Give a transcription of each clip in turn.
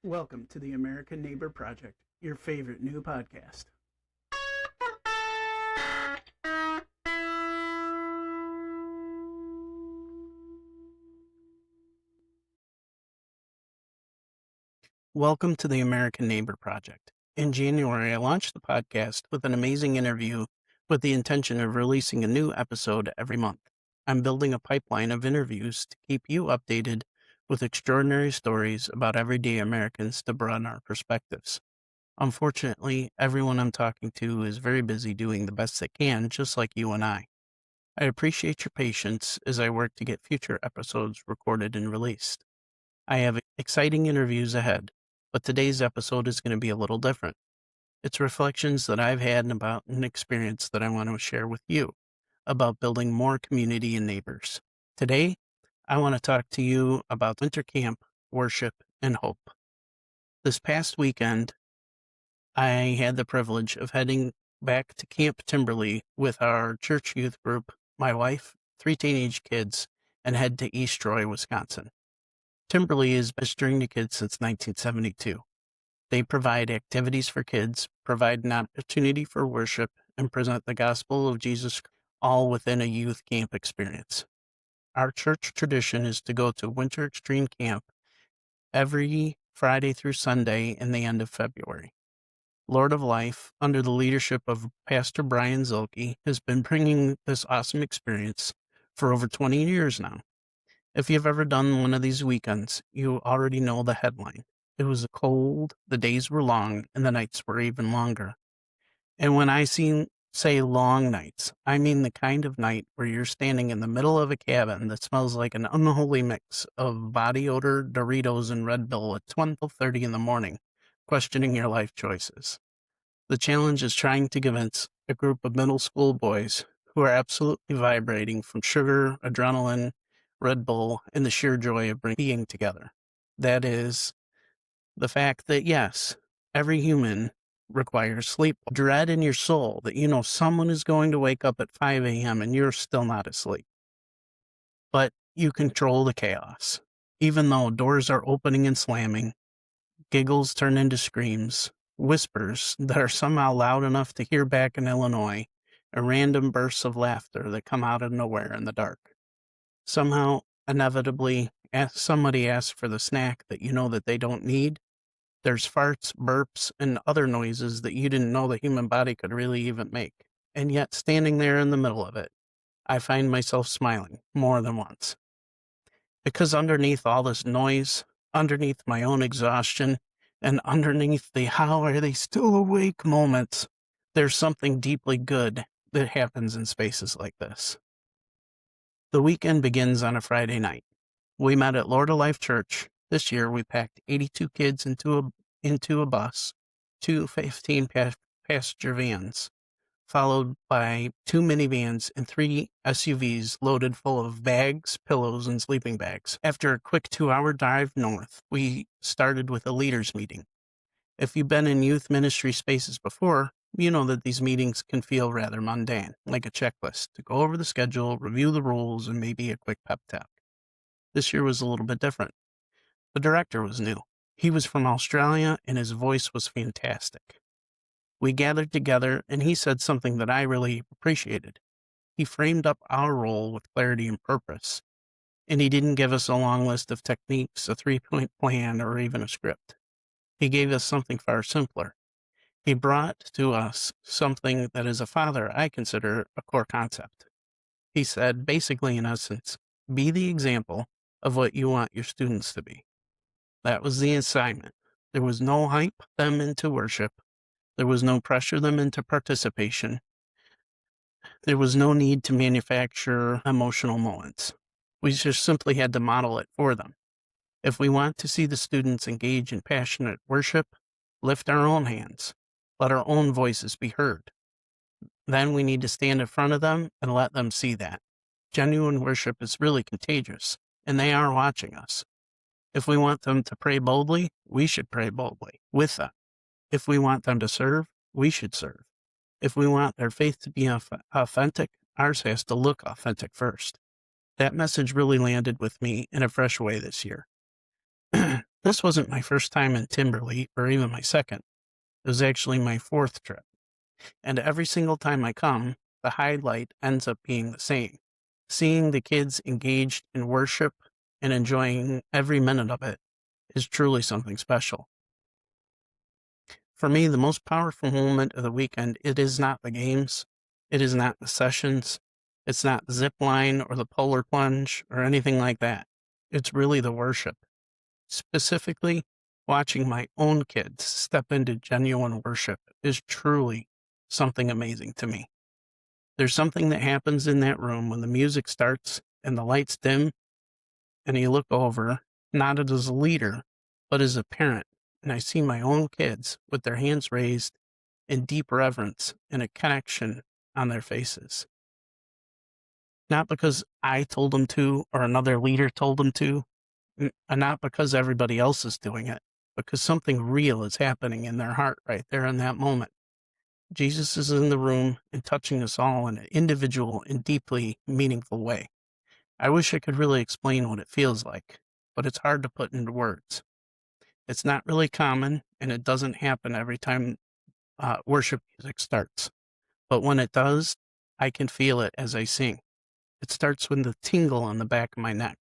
Welcome to the American Neighbor Project, your favorite new podcast. Welcome to the American Neighbor Project. In January, I launched the podcast with an amazing interview with the intention of releasing a new episode every month. I'm building a pipeline of interviews to keep you updated with extraordinary stories about everyday Americans to broaden our perspectives. Unfortunately, everyone I'm talking to is very busy doing the best they can, just like you and I. I appreciate your patience as I work to get future episodes recorded and released. I have exciting interviews ahead, but today's episode is going to be a little different. It's reflections that I've had about an experience that I want to share with you about building more community and neighbors. Today, I want to talk to you about winter camp, worship, and hope. This past weekend, I had the privilege of heading back to Camp Timberley with our church youth group, my wife, 3 teenage kids, and head to East Troy, Wisconsin. Timberley has been registering to kids since 1972. They provide activities for kids, provide an opportunity for worship, and present the gospel of Jesus, all within a youth camp experience. Our church tradition is to go to Winter Extreme Camp every Friday through Sunday in the end of February. Lord of Life, under the leadership of Pastor Brian Zilke, has been bringing this awesome experience for over 20 years now. If you've ever done one of these weekends, you already know the headline. It was cold, the days were long, and the nights were even longer. And when I say long nights, I mean the kind of night where you're standing in the middle of a cabin that smells like an unholy mix of body odor, Doritos, and Red Bull at 12:30 in the morning, questioning your life choices. The challenge is trying to convince a group of middle school boys who are absolutely vibrating from sugar, adrenaline, Red Bull, and the sheer joy of being together. That is the fact that, yes, every human requires sleep. Dread in your soul that you know someone is going to wake up at 5 a.m. and you're still not asleep. But you control the chaos. Even though doors are opening and slamming, giggles turn into screams, whispers that are somehow loud enough to hear back in Illinois, and random bursts of laughter that come out of nowhere in the dark. Somehow, inevitably, somebody asks for the snack that you know that they don't need. There's farts, burps, and other noises that you didn't know the human body could really even make. And yet, standing there in the middle of it, I find myself smiling more than once. Because underneath all this noise, underneath my own exhaustion, and underneath the how are they still awake moments, there's something deeply good that happens in spaces like this. The weekend begins on a Friday night. We met at Lord of Life Church. This year, we packed 82 kids into a bus, 2 15-passenger vans, followed by 2 minivans and 3 SUVs loaded full of bags, pillows, and sleeping bags. After a quick 2-hour drive north, we started with a leaders meeting. If you've been in youth ministry spaces before, you know that these meetings can feel rather mundane, like a checklist to go over the schedule, review the rules, and maybe a quick pep talk. This year was a little bit different. The director was new. He was from Australia, and his voice was fantastic. We gathered together, and he said something that I really appreciated. He framed up our role with clarity and purpose, and he didn't give us a long list of techniques, a 3-point plan, or even a script. He gave us something far simpler. He brought to us something that, as a father, I consider a core concept. He said, basically, in essence, be the example of what you want your students to be. That was the assignment. There was no hype them into worship. There was no pressure them into participation. There was no need to manufacture emotional moments. We just simply had to model it for them. If we want to see the students engage in passionate worship, lift our own hands, let our own voices be heard. Then we need to stand in front of them and let them see that. Genuine worship is really contagious, and they are watching us. If we want them to pray boldly, we should pray boldly with them. If we want them to serve, we should serve. If we want their faith to be authentic, ours has to look authentic first. That message really landed with me in a fresh way this year. This wasn't my first time in Timberlake or even my second. It was actually my fourth trip. And every single time I come, the highlight ends up being the same. Seeing the kids engaged in worship and enjoying every minute of it is truly something special. For me, the most powerful moment of the weekend, it is not the games, it is not the sessions, it's not the zip line or the polar plunge or anything like that. It's really the worship. Specifically, watching my own kids step into genuine worship is truly something amazing to me. There's something that happens in that room when the music starts and the lights dim, and you look over, not as a leader, but as a parent, and I see my own kids with their hands raised in deep reverence and a connection on their faces. Not because I told them to or another leader told them to, and not because everybody else is doing it, because something real is happening in their heart right there in that moment. Jesus is in the room and touching us all in an individual and deeply meaningful way. I wish I could really explain what it feels like, but it's hard to put into words. It's not really common, and it doesn't happen every time worship music starts. But when it does, I can feel it as I sing. It starts with the tingle on the back of my neck,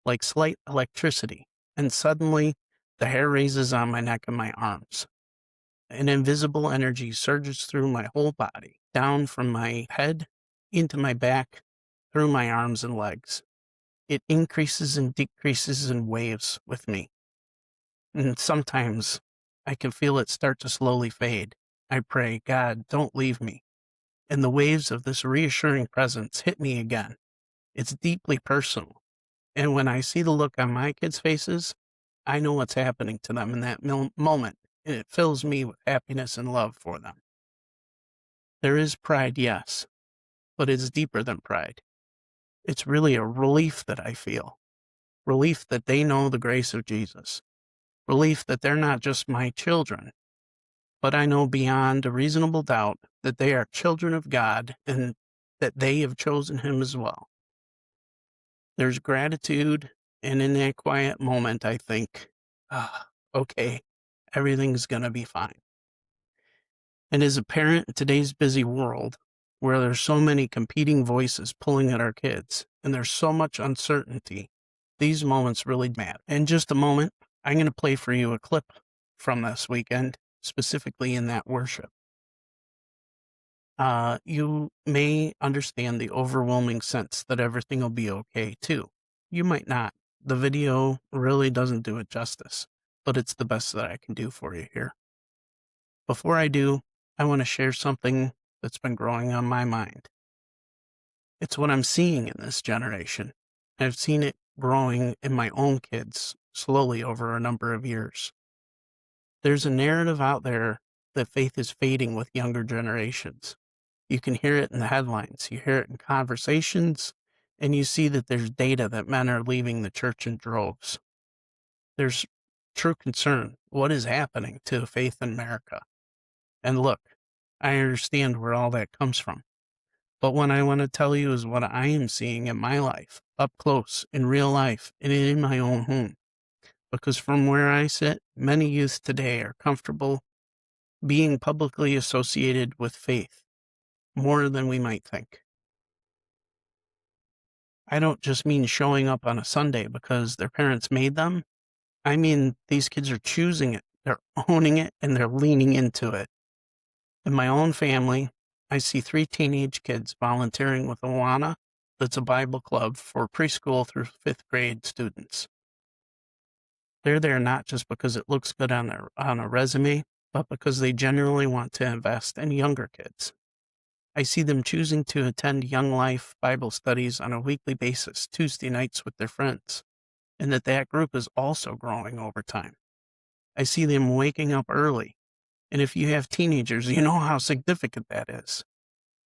like slight electricity, and suddenly the hair raises on my neck and my arms. An invisible energy surges through my whole body, down from my head into my back, through my arms and legs. It increases and decreases in waves with me. And sometimes I can feel it start to slowly fade. I pray, God, don't leave me. And the waves of this reassuring presence hit me again. It's deeply personal. And when I see the look on my kids' faces, I know what's happening to them in that moment, and it fills me with happiness and love for them. There is pride, yes, but it's deeper than pride. It's really a relief that I feel. Relief that they know the grace of Jesus. Relief that they're not just my children, but I know beyond a reasonable doubt that they are children of God and that they have chosen Him as well. There's gratitude, and in that quiet moment, I think, okay, everything's going to be fine. And as a parent in today's busy world, where there's so many competing voices pulling at our kids, and there's so much uncertainty, these moments really matter. In just a moment, I'm going to play for you a clip from this weekend, specifically in that worship. You may understand the overwhelming sense that everything will be okay, too. You might not. The video really doesn't do it justice, but it's the best that I can do for you here. Before I do, I want to share something that's been growing on my mind. It's what I'm seeing in this generation. I've seen it growing in my own kids slowly over a number of years. There's a narrative out there that faith is fading with younger generations. You can hear it in the headlines, you hear it in conversations, and you see that there's data that men are leaving the church in droves. There's true concern. What is happening to faith in America? And look, I understand where all that comes from. But what I want to tell you is what I am seeing in my life, up close, in real life, and in my own home. Because from where I sit, many youth today are comfortable being publicly associated with faith more than we might think. I don't just mean showing up on a Sunday because their parents made them. I mean, these kids are choosing it, they're owning it, and they're leaning into it. In my own family, I see 3 teenage kids volunteering with Awana, that's a Bible club for preschool through 5th grade students. They're there not just because it looks good on a resume, but because they genuinely want to invest in younger kids. I see them choosing to attend Young Life Bible studies on a weekly basis, Tuesday nights with their friends, and that group is also growing over time. I see them waking up early, and if you have teenagers, you know how significant that is.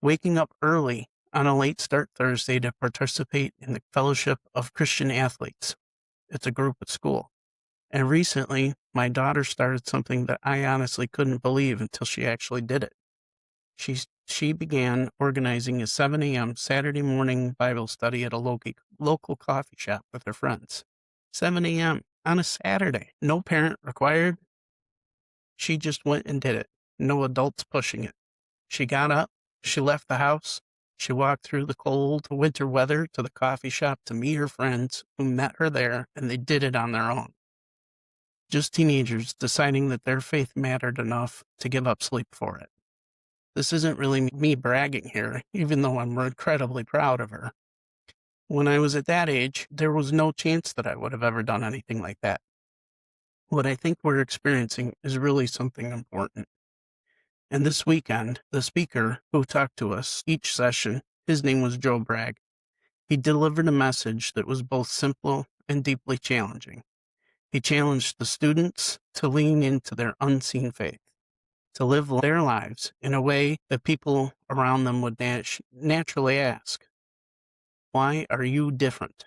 Waking up early on a late start Thursday to participate in the Fellowship of Christian Athletes. It's a group at school. And recently, my daughter started something that I honestly couldn't believe until she actually did it. She began organizing a 7 a.m. Saturday morning Bible study at a local coffee shop with her friends. 7 a.m. on a Saturday. No parent required. She just went and did it. No adults pushing it. She got up. She left the house. She walked through the cold winter weather to the coffee shop to meet her friends who met her there, and they did it on their own. Just teenagers deciding that their faith mattered enough to give up sleep for it. This isn't really me bragging here, even though I'm incredibly proud of her. When I was at that age, there was no chance that I would have ever done anything like that. What I think we're experiencing is really something important. And this weekend, the speaker who talked to us each session, his name was Joe Bragg. He delivered a message that was both simple and deeply challenging. He challenged the students to lean into their unseen faith, to live their lives in a way that people around them would naturally ask, why are you different?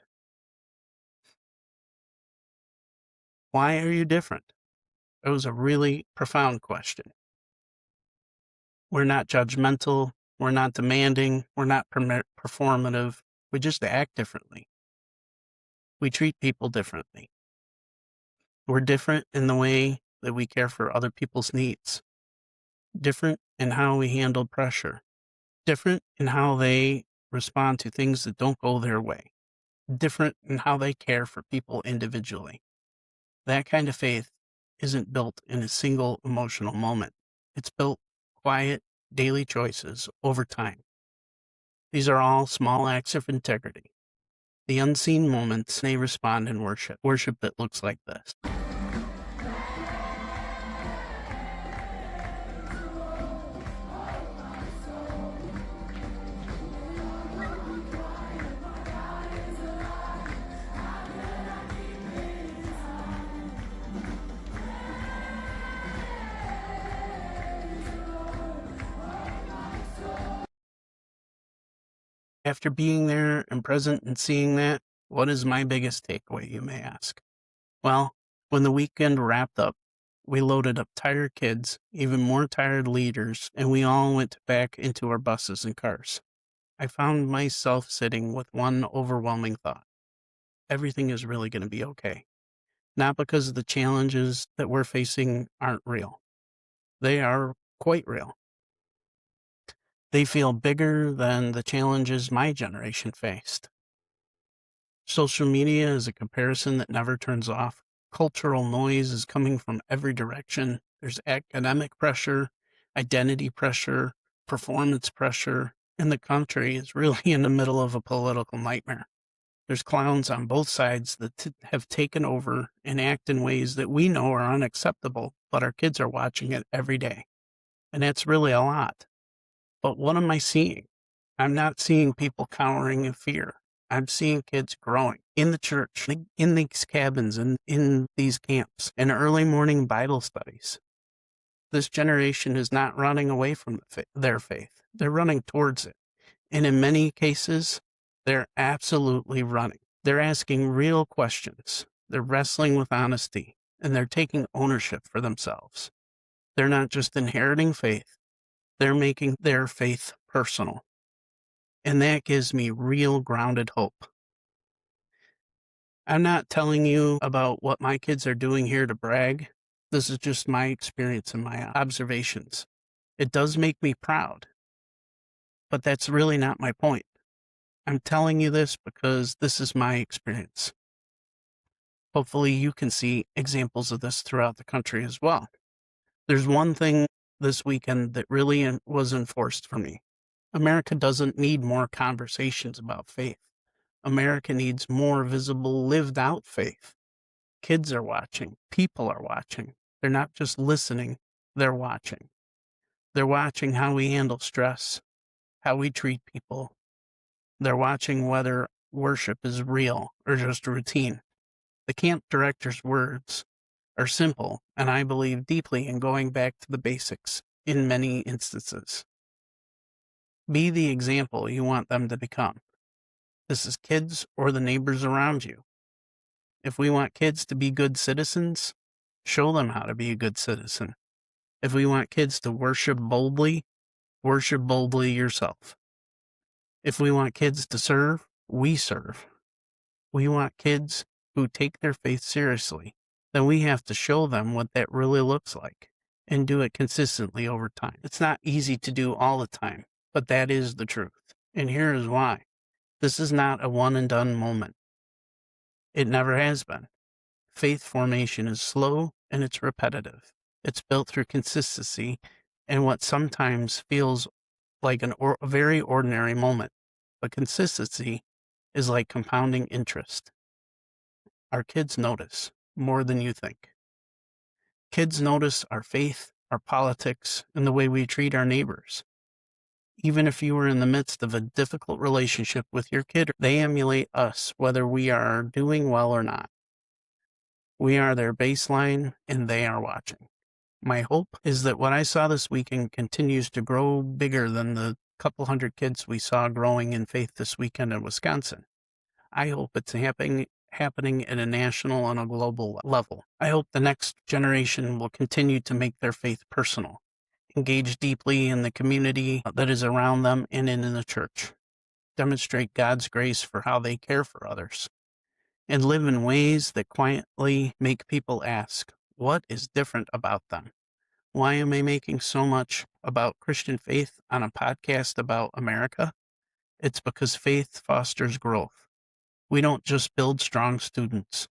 Why are you different? It was a really profound question. We're not judgmental. We're not demanding. We're not performative. We just act differently. We treat people differently. We're different in the way that we care for other people's needs. Different in how we handle pressure. Different in how they respond to things that don't go their way. Different in how they care for people individually. That kind of faith isn't built in a single emotional moment. It's built quiet, daily choices over time. These are all small acts of integrity. The unseen moments they respond in worship that looks like this. After being there and present and seeing that, what is my biggest takeaway, you may ask? Well, when the weekend wrapped up, we loaded up tired kids, even more tired leaders, and we all went back into our buses and cars. I found myself sitting with one overwhelming thought. Everything is really going to be okay. Not because the challenges that we're facing aren't real. They are quite real. They feel bigger than the challenges my generation faced. Social media is a comparison that never turns off. Cultural noise is coming from every direction. There's academic pressure, identity pressure, performance pressure, and the country is really in the middle of a political nightmare. There's clowns on both sides that have taken over and act in ways that we know are unacceptable, but our kids are watching it every day. And that's really a lot. But what am I seeing? I'm not seeing people cowering in fear. I'm seeing kids growing in the church, in these cabins, and in these camps, in early morning Bible studies. This generation is not running away from their faith. They're running towards it. And in many cases, they're absolutely running. They're asking real questions. They're wrestling with honesty, and they're taking ownership for themselves. They're not just inheriting faith. They're making their faith personal. And that gives me real grounded hope. I'm not telling you about what my kids are doing here to brag. This is just my experience and my observations. It does make me proud, but that's really not my point. I'm telling you this because this is my experience. Hopefully you can see examples of this throughout the country as well. There's one thing this weekend that really was enforced for me. America doesn't need more conversations about faith. America needs more visible, lived out faith. Kids are watching. People are watching. They're not just listening, they're watching. They're watching how we handle stress, how we treat people. They're watching whether worship is real or just routine. The camp director's words are simple, and I believe deeply in going back to the basics in many instances. Be the example you want them to become. This is kids or the neighbors around you. If we want kids to be good citizens, show them how to be a good citizen. If we want kids to worship boldly yourself. If we want kids to serve, we serve. We want kids who take their faith seriously, then we have to show them what that really looks like and do it consistently over time. It's not easy to do all the time, but that is the truth. And here is why. This is not a one and done moment. It never has been. Faith formation is slow and it's repetitive. It's built through consistency and what sometimes feels like a very ordinary moment. But consistency is like compounding interest. Our kids notice more than you think. Kids notice our faith, our politics, and the way we treat our neighbors. Even if you are in the midst of a difficult relationship with your kid, they emulate us, whether we are doing well or not. We are their baseline, and they are watching. My hope is that what I saw this weekend continues to grow bigger than the couple hundred kids we saw growing in faith this weekend in Wisconsin. I hope it's happening at a national and a global level. I hope the next generation will continue to make their faith personal, engage deeply in the community that is around them and in the church, demonstrate God's grace for how they care for others, and live in ways that quietly make people ask, what is different about them? Why am I making so much about Christian faith on a podcast about America? It's because faith fosters growth. We don't just build strong students.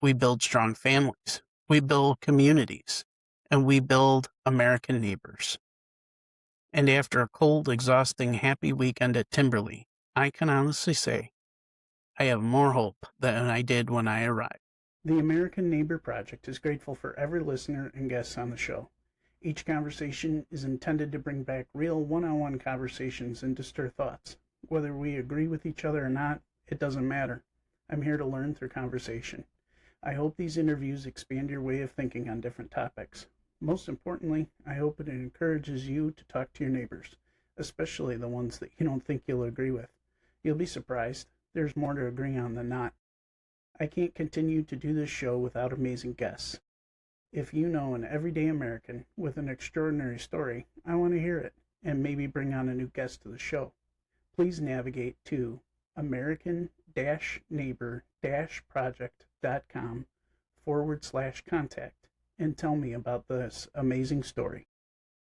We build strong families. We build communities. And we build American neighbors. And after a cold, exhausting, happy weekend at Timberlea, I can honestly say I have more hope than I did when I arrived. The American Neighbor Project is grateful for every listener and guest on the show. Each conversation is intended to bring back real one-on-one conversations and to stir thoughts. Whether we agree with each other or not, it doesn't matter. I'm here to learn through conversation. I hope these interviews expand your way of thinking on different topics. Most importantly, I hope it encourages you to talk to your neighbors, especially the ones that you don't think you'll agree with. You'll be surprised. There's more to agree on than not. I can't continue to do this show without amazing guests. If you know an everyday American with an extraordinary story, I want to hear it and maybe bring on a new guest to the show. Please navigate to american-neighbor-project.com/contact and tell me about this amazing story.